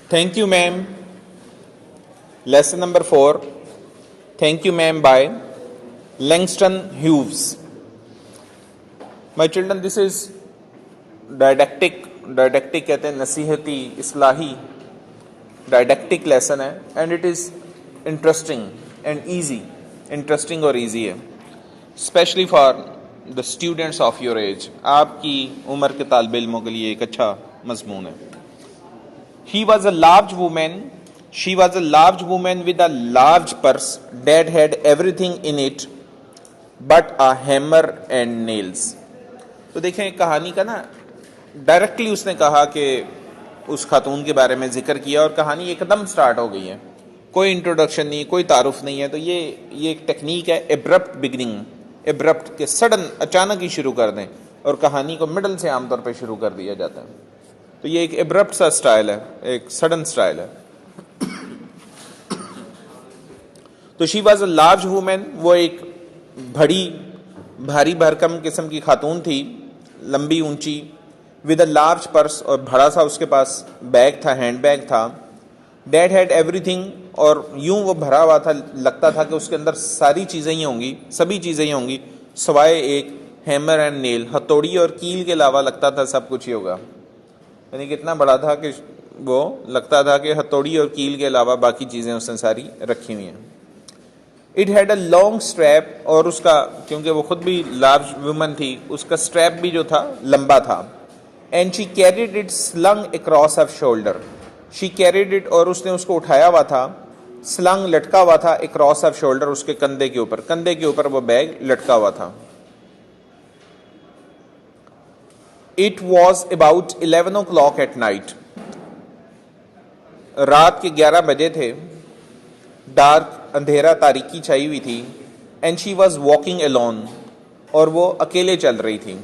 Thank you, ma'am. Lesson number 4. Thank you, ma'am, by Langston Hughes. My children, this is didactic. Didactic कहते हैं नसीहती, इस्लाही didactic lesson है, and it is interesting and easy. Interesting और easy है, especially for the students of your age. आपकी उम्र के तालिब इल्मों के लिए एक अच्छा मजमून है. He was a large woman. She was a large woman with a large purse that had everything in it but a hammer and nails. तो देखें कहानी का ना डायरेक्टली उसने कहा कि उस खातून के बारे में जिक्र किया और कहानी एकदम स्टार्ट हो गई है. कोई इंट्रोडक्शन नहीं, कोई तारुफ नहीं है. तो ये एक टेक्निक है, एब्रप्ट बिगिनिंग. एब्रप्ट के सडन अचानक ही शुरू कर दें और कहानी को मिडल से आमतौर पर शुरू कर दिया जाता है. तो ये एक एब्रप्ट सा स्टाइल है, एक सडन स्टाइल है. तो she was a large women, वो एक बड़ी भारी भरकम किस्म की खातून थी, लंबी ऊंची, विद अ लार्ज पर्स, और बड़ा सा उसके पास बैग था, हैंड बैग था. डैड हैड एवरीथिंग, और यूं वो भरा हुआ था, लगता था कि उसके अंदर सारी चीज़ें ही होंगी, सभी चीज़ें ही होंगी सवाए एक हैमर एंड नेल, हथौड़ी और कील के अलावा लगता था सब कुछ ही होगा. यानी कितना बड़ा था कि वो लगता था कि हथौड़ी और कील के अलावा बाकी चीज़ें उसने सारी रखी हुई हैं. It had a long strap, और उसका, क्योंकि वो खुद भी लार्ज वुमन थी, उसका स्ट्रैप भी जो था लंबा था. And she carried it slung across her shoulder. She carried it, और उसने उसको उठाया हुआ था, स्लंग लटका हुआ था, अक्रॉस हर शोल्डर, उसके कंधे के ऊपर. कंधे के ऊपर वो बैग लटका हुआ था. It was about 11 o'clock at night. रात के 11 बजे थे. डार्क, अंधेरा, तारीकी छाई हुई थी. And she was walking alone, और वो अकेले चल रही थी.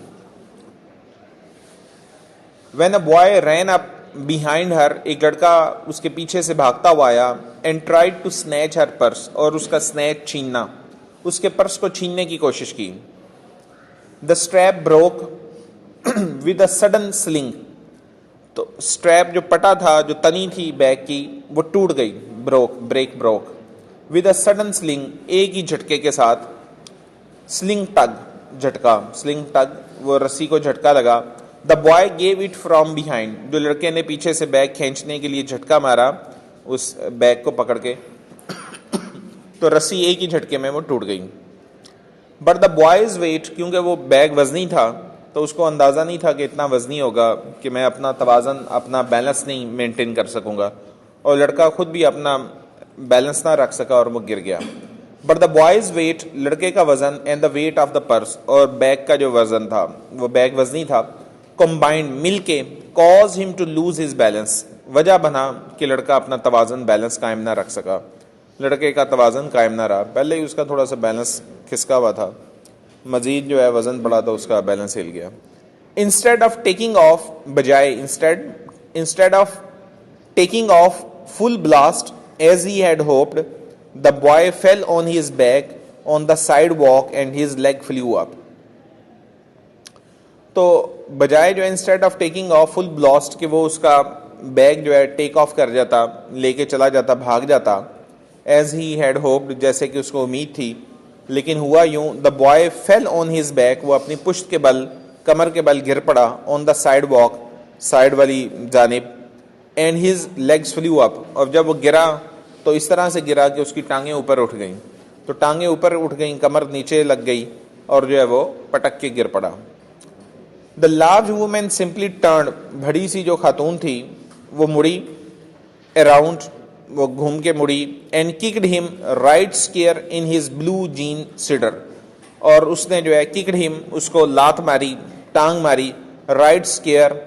When a boy ran up behind her, एक लड़का उसके पीछे से भागता हुआ आया. And tried to snatch her purse, और उसका स्नैच छीनना, उसके पर्स को छीनने की कोशिश की. The strap broke with a sudden sling. तो स्ट्रैप जो पटा था, जो तनी थी बैग की, वो टूट गई. Broke with a sudden sling, एक ही झटके के साथ. स्लिंग टग, झटका. स्लिंग टग, वो रस्सी को झटका लगा. The boy gave it from behind, जो लड़के ने पीछे से बैग खींचने के लिए झटका मारा उस बैग को पकड़ के, तो रस्सी एक ही झटके में वो टूट गई. बट द बॉयज वेट, क्योंकि वो बैग वजनी था, तो उसको अंदाज़ा नहीं था कि इतना वजनी होगा कि मैं अपना तवाज़न, अपना बैलेंस नहीं मेंटेन कर सकूंगा, और लड़का खुद भी अपना बैलेंस ना रख सका और वो गिर गया. बट द बॉयज वेट, लड़के का वजन, and the weight of the purse, और बैग का जो वजन था, वो बैग वजनी था, कंबाइंड, मिल के, cause him to lose his balance, वजह बना कि लड़का अपना तवाज़न, बैलेंस कायम ना रख सका. लड़के का तवाज़न कायम ना रहा, पहले ही उसका थोड़ा सा बैलेंस खिसका हुआ था, मजीद जो है वजन बढ़ा तो उसका बैलेंस हिल गया. इंस्टेड ऑफ टेकिंग ऑफ, बजाय, instead of taking off full blast as he had hoped, the boy fell on his back on the sidewalk and his leg flew up. तो बजाय जो instead of taking off full blast, कि वो उसका bag जो है take off कर जाता, लेके चला जाता, भाग जाता, एज ही हैड होप्ड, जैसे कि उसको उम्मीद थी, लेकिन हुआ यूं. The boy fell on his back, वो अपनी पुश्त के बल, कमर के बल गिर पड़ा. On the side walk, side वाली जानिब. And his legs flu up, और जब वो गिरा तो इस तरह से गिरा कि उसकी टांगें ऊपर उठ गईं. तो टांगें ऊपर उठ गईं, कमर नीचे लग गई, और जो है वो पटक के गिर पड़ा. The large women simply turn, बड़ी सी जो खातून थी वो मुड़ी, अराउंड, वो घूम के मुड़ी. And kicked him right square in his blue gene cider, और उसने जो है किक्ड हिम, उसको लात मारी, टांग मारी, right square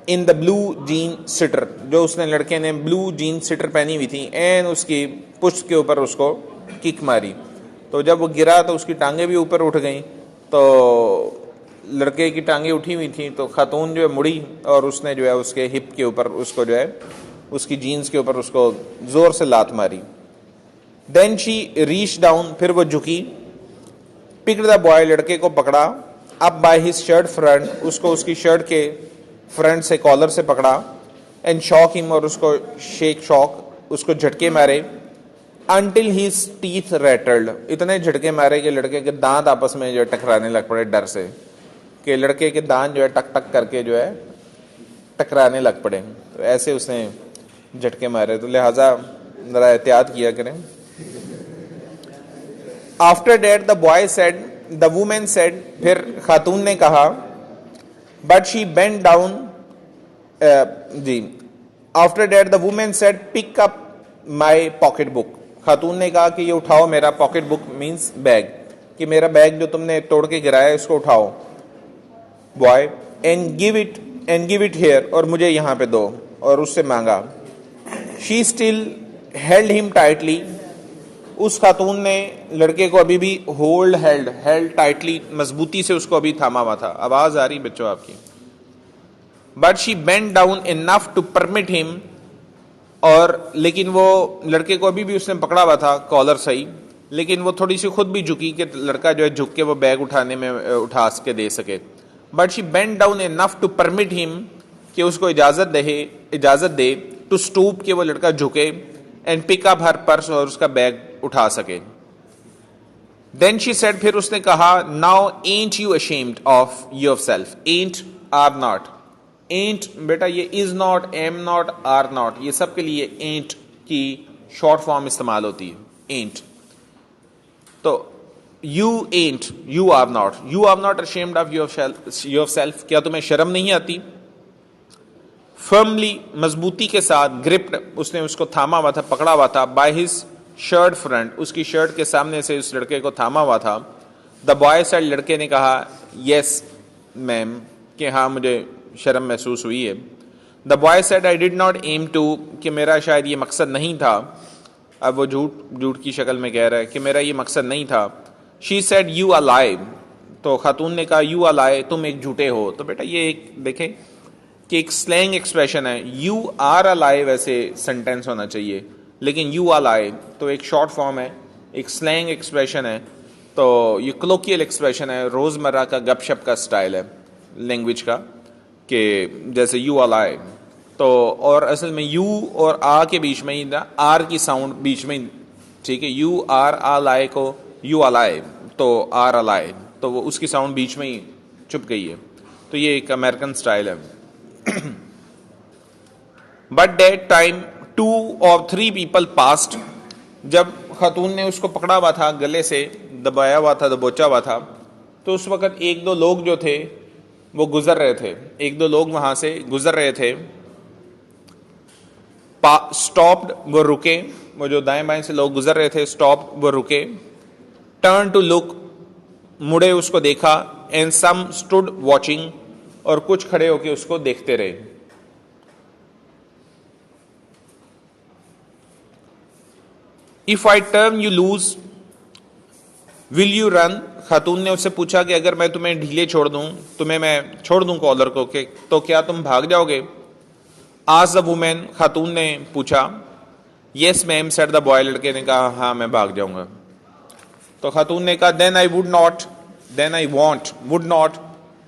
in the blue jean sitter, जो उसने, लड़के ने ब्लू जीन सिटर पहनी हुई थी, एंड उसकी पुश्त के ऊपर उसको किक मारी. तो जब वो गिरा तो उसकी टांगें भी ऊपर उठ गईं. तो लड़के की टांगें उठी हुई थी, तो खातून जो है मुड़ी, और उसने जो है उसके हिप के ऊपर उसको जो है, उसकी जीन्स के ऊपर उसको जोर से लात मारी. देन शी रीच डाउन, फिर वो झुकी. पिक्ड द बॉय, लड़के को पकड़ा. Up by his shirt front, उसको उसकी शर्ट के फ्रंट से, कॉलर से पकड़ा. एंड शॉक हिम, और उसको शॉक उसको झटके मारे, अनटिल हीज टीथ रैटल्ड, इतने झटके मारे कि लड़के के दांत आपस में जो है टकराने लग पड़े डर से, कि लड़के के दांत जो है टक टक करके जो है टकराने लग पड़े। तो ऐसे उसने झटके मारे, तो लिहाजा जरा एहतियात किया करें। After that the boy said, the woman said, फिर खातून ने कहा, बट शी बेंट डाउन, जी, after that the woman said pick up my pocketbook, खातून ने कहा कि ये उठाओ मेरा पॉकेट बुक, मीन्स बैग, कि मेरा बैग जो तुमने तोड़ के गिराया है इसको उठाओ boy, and give it here, और मुझे यहाँ पे दो, और उससे मांगा। She still held him tightly, उस खातून ने लड़के को अभी भी हेल्ड टाइटली, मजबूती से उसको अभी थामा हुआ था। आवाज आ रही बच्चों आपकी। But she bent down enough to permit him, और लेकिन वो लड़के को अभी भी उसने पकड़ा हुआ था कॉलर सही, लेकिन वो थोड़ी सी खुद भी झुकी कि लड़का जो है झुक के वो बैग उठाने में उठा के दे सके। But she bent down enough to permit him, कि उसको इजाजत दे टू स्टूप, कि वो लड़का झुके, and pick up her purse, और उसका बैग उठा सके। देन शी सेड, फिर उसने कहा, now ain't you ashamed of yourself, ain't are not, ain't बेटा ये is not, am not, are not, ये सब के लिए एंट की शॉर्ट फॉर्म इस्तेमाल होती है, एंट। तो you are not ashamed of yourself, क्या तुम्हें शर्म नहीं आती? फर्मली, मजबूती के साथ, ग्रिप्ड, उसने उसको थामा हुआ था, पकड़ा हुआ था, बाय हिज शर्ट फ्रंट, उसकी शर्ट के सामने से उस लड़के को थामा हुआ था। द बॉय सेड, लड़के ने कहा, यस मैम, कि हाँ मुझे शर्म महसूस हुई है। The boy said, I did not aim to, कि मेरा शायद ये मकसद नहीं था। अब वो झूठ की शक्ल में कह रहा है कि मेरा ये मकसद नहीं था। शी सेड, यू आर लाई, तो खातून ने कहा, यू आर लाई, तुम एक झूठे हो। तो बेटा ये एक देखें कि एक स्लैंग एक्सप्रेशन है, यू आर अ लाई वैसे सेंटेंस होना चाहिए, लेकिन यू आर लाई तो एक शॉर्ट फॉर्म है, एक स्लैंग एक्सप्रेशन है, तो ये क्लोकियल एक्सप्रेशन है, रोजमर्रा का गपशप का स्टाइल है लैंग्वेज का, कि जैसे यू आर लाई, तो और असल में यू और आ के बीच में ही ना आर की साउंड बीच में, ठीक है, यू आर आ लाई को यू आर लाई, तो आर आ लाई, तो वो उसकी साउंड बीच में ही चुप गई है। तो ये एक अमेरिकन स्टाइल है। But that time 2 or 3 people passed, जब खातून ने उसको पकड़ा हुआ था, गले से दबाया हुआ था, दबोचा हुआ था, तो उस वक्त 1-2 लोग जो थे वो गुजर रहे थे, 1-2 लोग वहां से गुजर रहे थे। स्टॉप्ड, वो रुके, वो जो दाएं बाएं से लोग गुजर रहे थे, स्टॉप, वो रुके। टर्न टू लुक, मुड़े, उसको देखा। एंड सम स्टूड वॉचिंग, और कुछ खड़े होके उसको देखते रहे। If I turn you loose will you run, खातून ने उससे पूछा कि अगर मैं तुम्हें ढीले छोड़ दूं, तुम्हें मैं छोड़ दूं कॉलर को, के तो क्या तुम भाग जाओगे? आज द वुमेन, खातून ने पूछा। Yes ma'am said the boy, लड़के ने कहा हाँ मैं भाग जाऊंगा। तो खातून ने कहा then I won't would not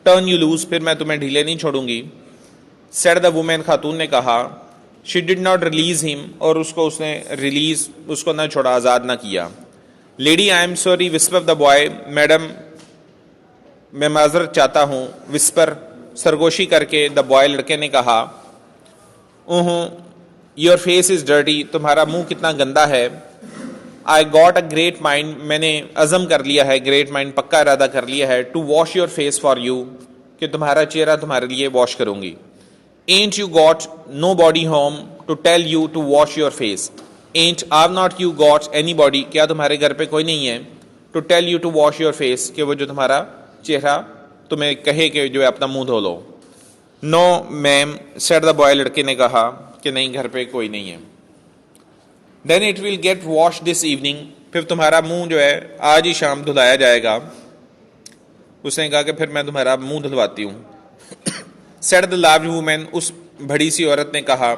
turn you loose, फिर मैं तुम्हें ढीले नहीं छोड़ूंगी। सेड द वुमेन, खातून ने कहा। She did not release him, और उसने रिलीज, उसको ना छोड़ा, आजाद ना किया। Lady I am sorry whisper the boy, madam मैं माजरत चाहता हूं, विस्पर, सरगोशी करके, द बॉय, लड़के ने कहा। योर फेस इज डर्टी, तुम्हारा मुंह कितना गंदा है। I got a great mind, मैंने अज़म कर लिया है, ग्रेट माइंड पक्का इरादा कर लिया है, to wash your face for you, कि तुम्हारा चेहरा तुम्हारे लिए वॉश करूंगी। Ain't you got nobody home to tell you to wash your face, ain't are not you got anybody, क्या तुम्हारे घर पे कोई नहीं है, to tell you to wash your face, कि वो जो तुम्हारा चेहरा तुम्हें कहे कि जो है अपना मुंह धो लो। No ma'am said the boy, लड़के ने कहा कि नहीं घर पे कोई नहीं है। Then it will get wash this evening, फिर तुम्हारा मुंह जो है आज ही शाम धुलाया जाएगा। उसने कहा कि फिर मैं तुम्हारा मुंह धुलवाती हूं। सेड द लार्ज वुमेन, उस बड़ी सी औरत ने कहा।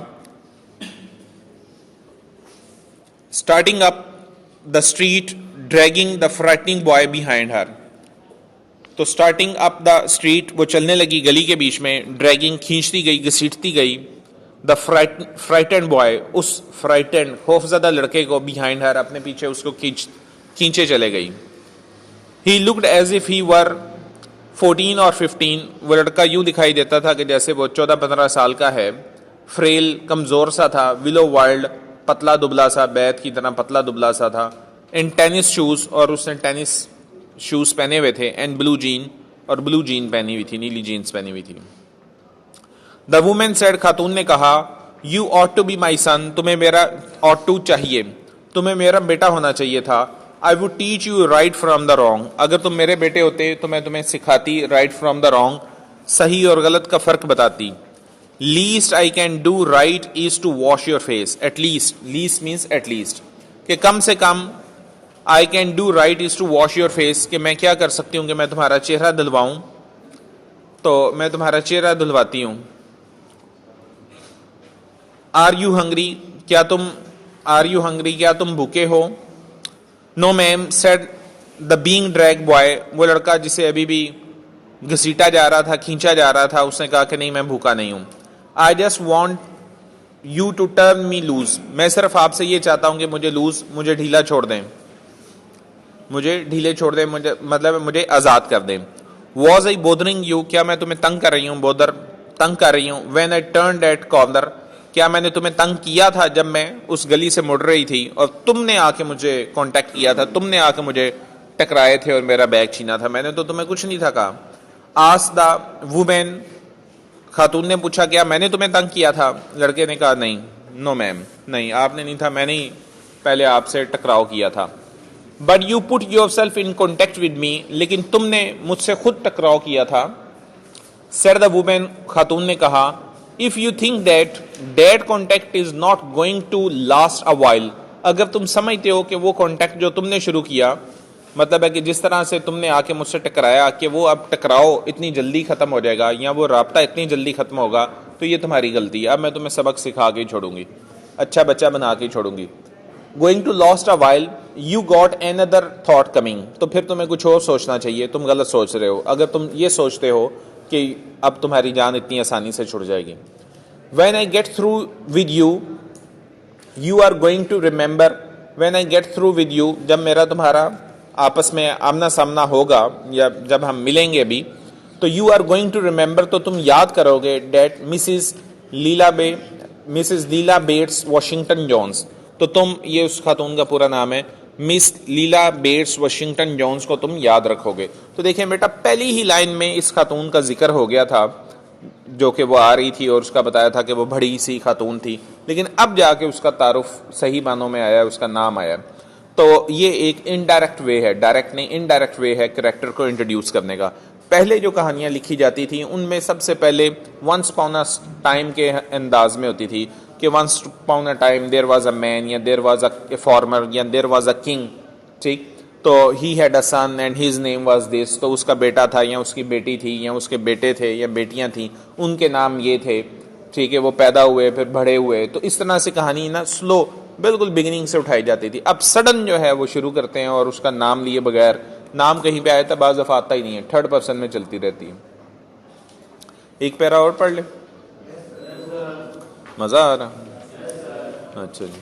Starting up the street dragging the frightening boy behind her, तो स्टार्टिंग अप द स्ट्रीट, वो चलने लगी गली के बीच में, ड्रैगिंग, खींचती गई, घसीटती गई, द फ्राइटेंड बॉय, उस फ्राइटेंड खौफजदा लड़के को, बिहाइंड हर, अपने पीछे उसको खींचे चले गई। He looked as if he were 14 और 15, वो लड़का यूं दिखाई देता था कि जैसे वो 14-15 साल का है। फ्रेल, कमजोर सा था। विलो वाइल्ड, पतला दुबला सा, बैत की तरह पतला दुबला सा था। इन टेनिस शूज, और उसने टेनिस शूज पहने हुए थे। एंड ब्लू जीन, और ब्लू जीन पहनी हुई थी, नीली जीन्स पहनी हुई थी। द वुमेन सेड, खातून ने कहा, you ought to be my son, तुम्हें मेरा, ऑट टू चाहिए, तुम्हें मेरा बेटा होना चाहिए था। I would teach you right from the wrong, अगर तुम मेरे बेटे होते तो मैं तुम्हें सिखाती राइट फ्रॉम द रॉन्ग, सही और गलत का फर्क बताती। Least I can do right is to wash your face, at least, least means at least, कि कम से कम, I can do right is to wash your face, कि मैं क्या कर सकती हूं कि मैं तुम्हारा चेहरा धुलवाऊं, तो मैं तुम्हारा चेहरा धुलवाती हूं। आर यू हंग्री, क्या तुम, आर यू हंग्री, क्या तुम भूखे हो। No ma'am, said the being drag boy, वो लड़का जिसे अभी भी घसीटा जा रहा था, खींचा जा रहा था, उसने कहा कि नहीं, मैं भूखा नहीं हूं। I just want you to turn me loose, मैं सिर्फ आपसे ये चाहता हूं कि मुझे ढीला छोड़ दें, मुझे ढीले छोड़ दें, मुझे मतलब मुझे आजाद कर दें। वॉज आई बोदरिंग यू, क्या मैं तुम्हें तंग कर रही हूँ, बोदर, तंग कर रही हूँ। When I turn eight corner, क्या मैंने तुम्हें तंग किया था जब मैं उस गली से मुड़ रही थी और तुमने आके मुझे कांटेक्ट किया था, तुमने आके मुझे टकराए थे और मेरा बैग छीना था, मैंने तो तुम्हें कुछ नहीं था कहा। आस्क द वुमेन, खातून ने पूछा, क्या मैंने तुम्हें तंग किया था। लड़के ने कहा, नहीं, नो मैम, नहीं, आपने नहीं था, मैंने ही पहले आपसे टकराव किया था। But you put your self in contact with me, लेकिन तुमने मुझसे खुद टकराव किया था। सेड द वुमेन, खातून ने कहा, if you think that contact is not going to last a while, अगर तुम समझते हो कि वो कॉन्टेक्ट जो तुमने शुरू किया, मतलब है कि जिस तरह से तुमने आके मुझसे टकराया, कि वो अब टकराओ इतनी जल्दी खत्म हो जाएगा या वो राब्ता इतनी जल्दी खत्म होगा, तो ये तुम्हारी गलती है, अब मैं तुम्हें सबक सिखा के ही छोड़ूंगी, अच्छा बच्चा बना के ही छोड़ूंगी। Going to lost a while, you got another thought coming, तो फिर तुम्हें कुछ और सोचना चाहिए, तुम गलत सोच रहे हो अगर तुम ये सोचते हो कि अब तुम्हारी जान इतनी आसानी से छुड़ जाएगी। When I get through with you, you are going to remember, when I get through with you, जब मेरा तुम्हारा आपस में आमना सामना होगा या जब हम मिलेंगे भी, तो you are going to remember, तो तुम याद करोगे, that Mrs. Leela Bates Washington Jones, तो तुम, ये उस खातून का पूरा नाम है, Miss Leela Bates Washington Jones को तुम याद रखोगे। तो देखिए बेटा, पहली ही लाइन में इस खातून का जिक्र हो गया था जो कि वो आ रही थी और उसका बताया था कि वो बड़ी सी खातून थी, लेकिन अब जाके उसका तारुफ सही मानों में आया, उसका नाम आया। तो ये एक इनडायरेक्ट वे है, डायरेक्ट नहीं इनडायरेक्ट वे है कैरेक्टर को इंट्रोड्यूस करने का। पहले जो कहानियां लिखी जाती थी उनमें सबसे पहले वंस अपॉन अ टाइम के अंदाज में होती थी कि once upon a time there was a man, या देयर वाज अ फार्मर, या देयर वाज अ किंग, ठीक, तो he had a son and his name was this, तो उसका बेटा था या उसकी बेटी थी या उसके बेटे थे या बेटियां थी, उनके नाम ये थे, ठीक है, वो पैदा हुए फिर बड़े हुए। तो इस तरह से कहानी ना स्लो बिल्कुल बिगिनिंग से उठाई जाती थी। अब सडन जो है वो शुरू करते हैं और उसका नाम लिए बगैर, नाम कहीं पे आया था बाज दफा आता ही नहीं है, थर्ड पर्सन में चलती रहती है। एक पैरा और पढ़ ले, मजा आ रहा। अच्छा जी,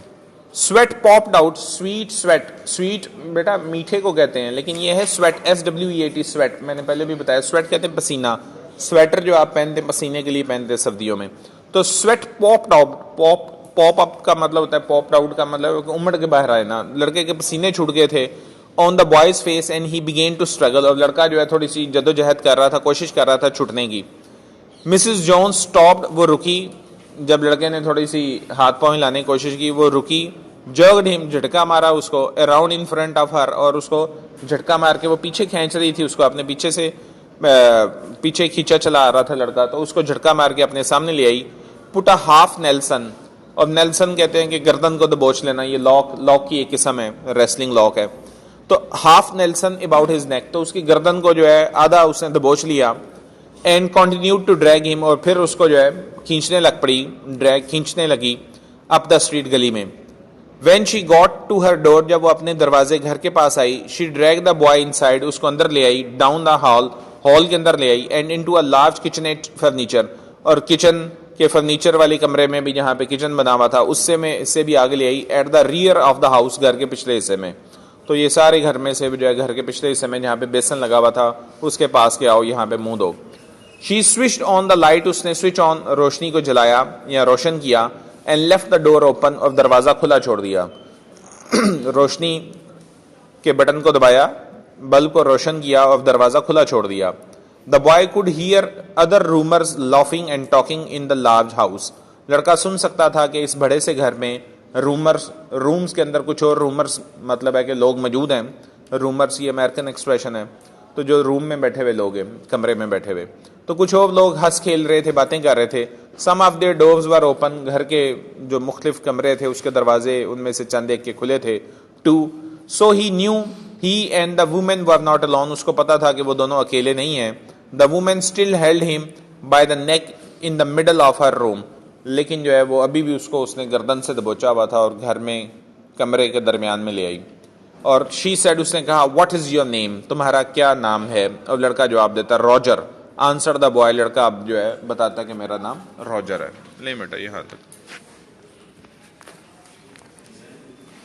sweat popped out, sweet sweat, sweet बेटा मीठे को कहते हैं, लेकिन ये है स्वेट, SWEAT स्वेट, मैंने पहले भी बताया, स्वेट कहते हैं पसीना, स्वेटर जो आप पहनते हैं पसीने के लिए पहनते हैं सर्दियों में। तो sweat popped out, pop up का मतलब होता है, पॉप्ड आउट का मतलब उमड़ के बाहर आए ना, लड़के के पसीने छूट गए थे on the boy's face and he began to struggle, और लड़का जो है थोड़ी सी जद्दोजहद कर रहा था, कोशिश कर रहा था छूटने की। मिसेस जॉन्स स्टॉप्ड, वो रुकी, जब लड़के ने थोड़ी सी हाथ पांव हिलाने की कोशिश की वो रुकी। जर्गड हिम, झटका मारा उसको, around in front of her, और उसको झटका मार के वो पीछे खींच रही थी उसको, अपने पीछे से पीछे खींचा चला आ रहा था लड़का, तो उसको झटका मार के अपने सामने ले आई। पुट अ हाफ नेल्सन, और नेल्सन कहते हैं कि गर्दन को दबोच लेना, ये लॉक की एक किस्म है, रेसलिंग लॉक है। तो half Nelson about his neck, तो उसकी गर्दन को जो है आधा उसने दबोच लिया। And continue to drag him, और फिर उसको जो है खींचने लग पड़ी, ड्रैग खींचने लगी अप द स्ट्रीट, गली में। When she got to her door, जब वो अपने दरवाजे घर के पास आई, she dragged the boy inside, उसको अंदर ले आई, down the hall, हॉल के अंदर ले आई, and into a large kitchenette furniture, और किचन कि फर्नीचर वाली कमरे में भी जहाँ पे किचन बना हुआ था इससे भी आगे ले आई, at the rear of the house, घर के पिछले हिस्से में। तो ये सारे घर में से जो है घर के पिछले हिस्से में जहाँ पे बेसन लगा हुआ था उसके पास के आओ, यहाँ पे मुंह दो। She switched on the light, उसने स्विच ऑन रोशनी को जलाया या रोशन किया, and left the door open, और दरवाजा खुला छोड़ दिया। रोशनी के बटन को दबाया, बल्ब को रोशन किया और दरवाजा खुला छोड़ दिया। The boy could hear other rumours laughing and talking in the large house. लड़का सुन सकता था कि इस बड़े से घर में रूम्स के अंदर कुछ और रूमर्स, मतलब है कि लोग मौजूद हैं। रूमर्स ये अमेरिकन एक्सप्रेशन है, तो जो रूम में बैठे हुए लोग हैं, कमरे में बैठे हुए, तो कुछ और लोग हंस खेल रहे थे, बातें कर रहे थे। Some of their doors were open, घर के जो मुख्तलिफ कमरे थे उसके दरवाजे उनमें से चंद एक के खुले थे। Too, so he knew he and the woman were not alone, उसको पता था कि वो दोनों अकेले नहीं हैं। The woman still held him by the neck in the middle of her room, लेकिन जो है वो अभी भी उसने गर्दन से दबोचा हुआ था और घर में कमरे के दरमियान में ले आई। और शी सेड, उसने कहा, व्हाट इज योर नेम, तुम्हारा क्या नाम है? और लड़का जवाब देता, रॉजर। आंसर द बॉय, लड़का अब जो है बताता कि मेरा नाम रॉजर है। ले बेटा यहाँ तक।